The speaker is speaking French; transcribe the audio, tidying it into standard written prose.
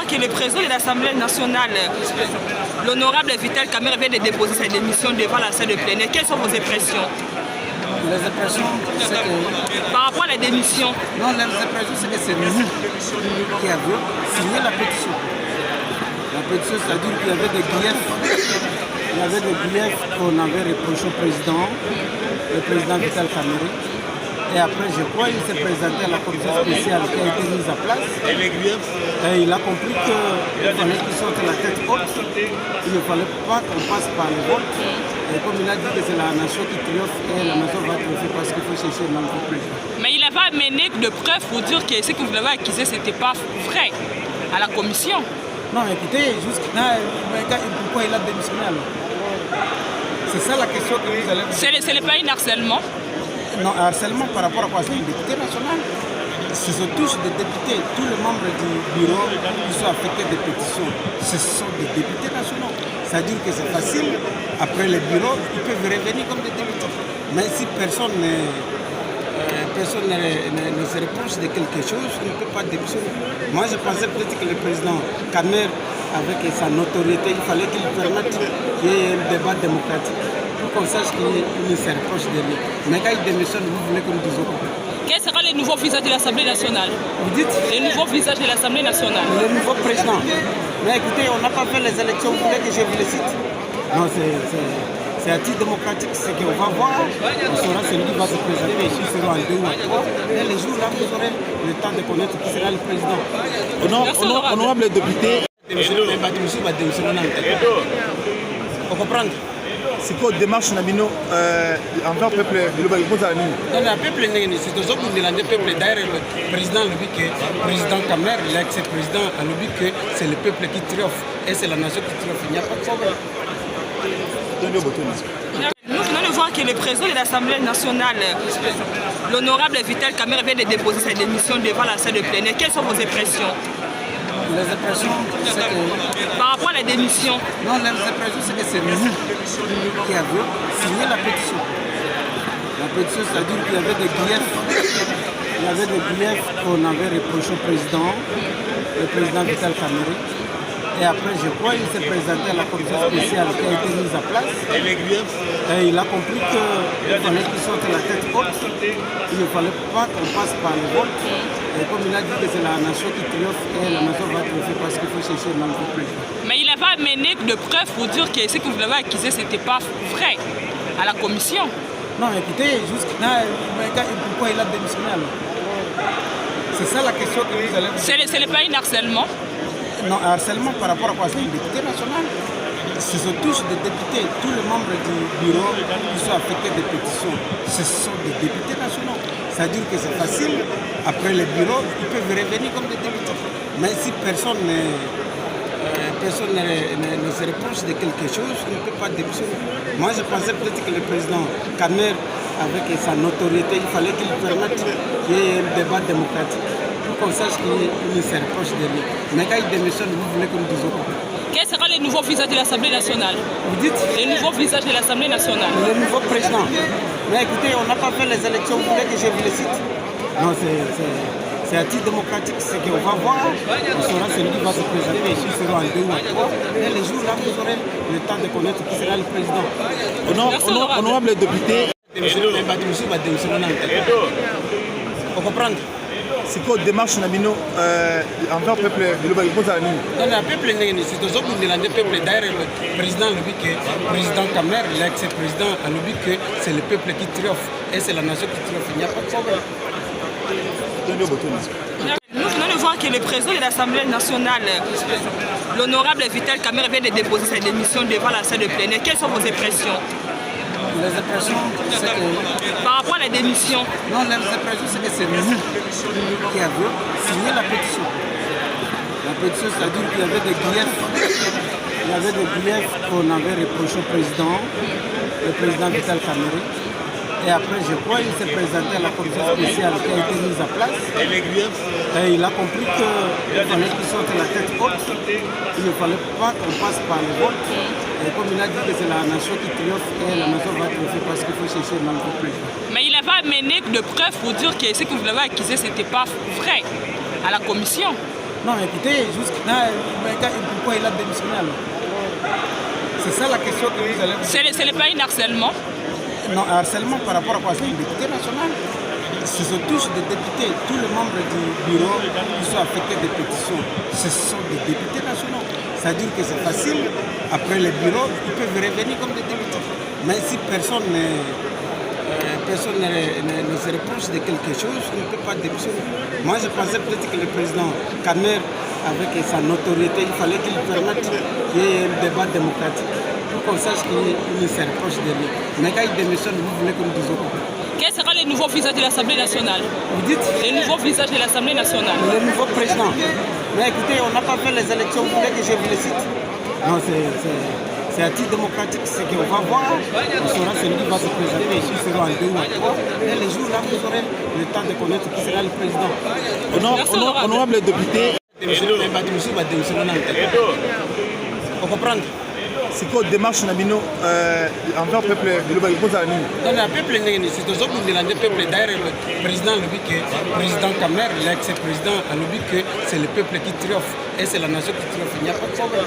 que le président de l'Assemblée nationale, l'honorable Vital Kamerhe, vient de déposer sa démission devant la salle de plénière. Quelles sont vos impressions? Les impressions, c'est que... Par rapport à la démission? Non, les impressions, c'est que c'est nous qui avons signé la pétition. La pétition, c'est-à-dire qu'il y avait des griefs. Il y avait des griefs qu'on avait reprochés au président, le président Vital Kamerhe. Et après, je crois qu'il s'est présenté à la commission spéciale qui a été mise en place. Et il a compris qu'il fallait qu'il sorte la tête haute. Il ne fallait pas qu'on passe par le vote. Et comme il a dit que c'est la nation qui triomphe, et la nation va triompher parce qu'il faut chercher un nouveau président. Mais il avait amené de preuves pour dire que ce que vous avez accusé, ce n'était pas vrai à la commission. Non, écoutez, jusqu'à pourquoi il a démissionné alors? C'est ça la question que vous allez... Ce n'est pas un harcèlement? Non, harcèlement par rapport à quoi? C'est un député national. Ce sont tous des députés. Tous les membres du bureau qui sont affectés des pétitions, ce sont des députés nationaux. C'est-à-dire que c'est facile. Après le bureau, ils peuvent revenir comme des députés. Mais si personne ne se reproche de quelque chose, il ne peut pas démissionner. Moi, je pensais peut-être que le président Kamerhe, avec sa notoriété, il fallait qu'il permette qu'il y ait un débat démocratique pour qu'on sache qu'il ne se reproche de lui. Mais quand il démissionne, vous voulez que nous disions quoi? Quel sera le nouveau visage de l'Assemblée nationale? Vous dites? Le nouveau visage de l'Assemblée nationale. Le nouveau président. Mais écoutez, on n'a pas fait les élections, vous voulez que je vous les cite? Non, c'est anti-démocratique, c'est qu'on va voir, on saura celui qui va se présenter, ici sera en 2 ou en 3, et les jours là, vous aurez le temps de connaître qui sera le président. Honorable député, vous comprenez? c'est quoi la démarche Nabino envers le peuple de l'Obaïbozani? Non, le peuple, c'est aux autres de peuple. D'ailleurs, le président le dit que le président Kamerhe, l'ex-président, a le dit que c'est le peuple qui triomphe et c'est la nation qui triomphe. Il n'y a pas de problème. Nous venons de voir que le président de l'Assemblée nationale, l'honorable Vital Kamerhe, vient de déposer sa démission devant la salle de plénière. Quelles sont vos impressions? Les impressions, c'est que... Par rapport à la démission? Non, les impressions, c'est que c'est nous qui avons signé la pétition. La pétition, c'est-à-dire qu'il y avait des griefs. Il y avait des griefs qu'on avait reprochés au président, le président Vital Kamerhe. Et après, je crois qu'il s'est présenté à la commission spéciale qui a été mise en place. Et il a compris qu'il fallait qu'il sorte la tête haute. Il ne fallait pas qu'on passe par le vote. Et comme il a dit que c'est la nation qui triomphe, et la nation va triompher parce qu'il faut chercher un nouveau président. Mais il avait amené de preuves pour dire que ce que vous avez accusé, ce n'était pas vrai à la commission. Non, écoutez, jusqu'à pourquoi il a démissionné alors? C'est ça la question que vous allez... Ce n'est pas un harcèlement? Non, harcèlement par rapport à quoi? C'est un député national. Ce sont tous des députés. Tous les membres du bureau qui sont affectés des pétitions, ce sont des députés nationaux. C'est-à-dire que c'est facile. Après le bureau, ils peuvent revenir comme des députés. Mais si personne ne se reproche de quelque chose, il ne peut pas démissionner. Moi, je pensais peut-être que le président Kamerhe, avec sa notoriété, il fallait qu'il permette qu'il y ait un débat démocratique pour qu'on sache qu'il ne se reproche de lui. Mais quand il démissionne, vous voulez que nous disions quoi? Quel sera le nouveau visage de l'Assemblée nationale? Vous dites? Le nouveau visage de l'Assemblée nationale. Le nouveau président. Mais écoutez, on n'a pas fait les élections, vous voulez que je vous les cite? Non, c'est anti-démocratique, c'est qu'on va voir, on saura celui qui va se présenter, ici sera en 2 ou en 3, et les jours là, vous aurez le temps de connaître qui sera le président. Honorable député, vous comprenez? c'est quoi la démarche Nabino envers le peuple de l'Obaïbozani? Non, le peuple, c'est aux autres de peuple. D'ailleurs, le président le dit que le président Kamerhe, l'ex-président, a le dit que c'est le peuple qui triomphe et c'est la nation qui triomphe. Il n'y a pas de problème. Nous venons de voir que le président de l'Assemblée nationale, l'honorable Vital Kamerhe, vient de déposer sa démission devant la salle de plénière. Quelles sont vos impressions? Les impressions, c'est que... Par rapport à la démission? Non, les impressions, c'est que c'est nous qui avons signé la pétition. La pétition, c'est-à-dire qu'il y avait des griefs. Il y avait des griefs qu'on avait reprochés au président, le président Vital Kamerhe. Et après, je crois qu'il s'est présenté à la commission spéciale qui a été mise en place. Et il a compris qu'il fallait qu'il sorte la tête haute. Il ne fallait pas qu'on passe par le vote. Et comme il a dit que c'est la nation qui triomphe, et la nation va triompher parce qu'il faut chercher un nouveau président. Mais il avait amené de preuves pour dire que ce que vous avez accusé, ce n'était pas vrai à la commission. Non, écoutez, pourquoi il a démissionné alors? C'est ça la question que vous allez... Ce n'est pas un harcèlement? Non, harcèlement par rapport à quoi? C'est un député national. Ce sont tous des députés. Tous les membres du bureau qui sont affectés des pétitions, ce sont des députés nationaux. C'est-à-dire que c'est facile. Après le bureau, ils peuvent revenir comme des députés. Mais si personne ne se reproche de quelque chose, on ne peut pas démissionner. Moi, je pensais peut-être que le président Kamer, avec sa notoriété, il fallait qu'il permette qu'il y ait un débat démocratique pour qu'on sache qu'il se reproche de lui. Mais quand il démissionne, vous voulez que nous disions quoi? Quel sera le nouveau visage de l'Assemblée nationale? Vous dites? Le nouveau visage de l'Assemblée nationale. Le nouveau président. Mais écoutez, on n'a pas fait les élections, vous voulez que je vous les cite? Non, c'est antidémocratique, c'est qu'on va voir, on saura celui qui va se présenter, ici sera en 2 ou en 3. Et les jours là, vous aurez le temps de connaître qui sera le président. Honorable député, vous comprenez? c'est quoi la démarche envers le peuple de l'Obaïkoza? Dans le peuple, c'est aux autres de peuple. D'ailleurs, le président le président Kamer, l'ex-président, a dit que c'est le peuple qui triomphe et c'est la nation qui triomphe. Il n'y a pas de problème.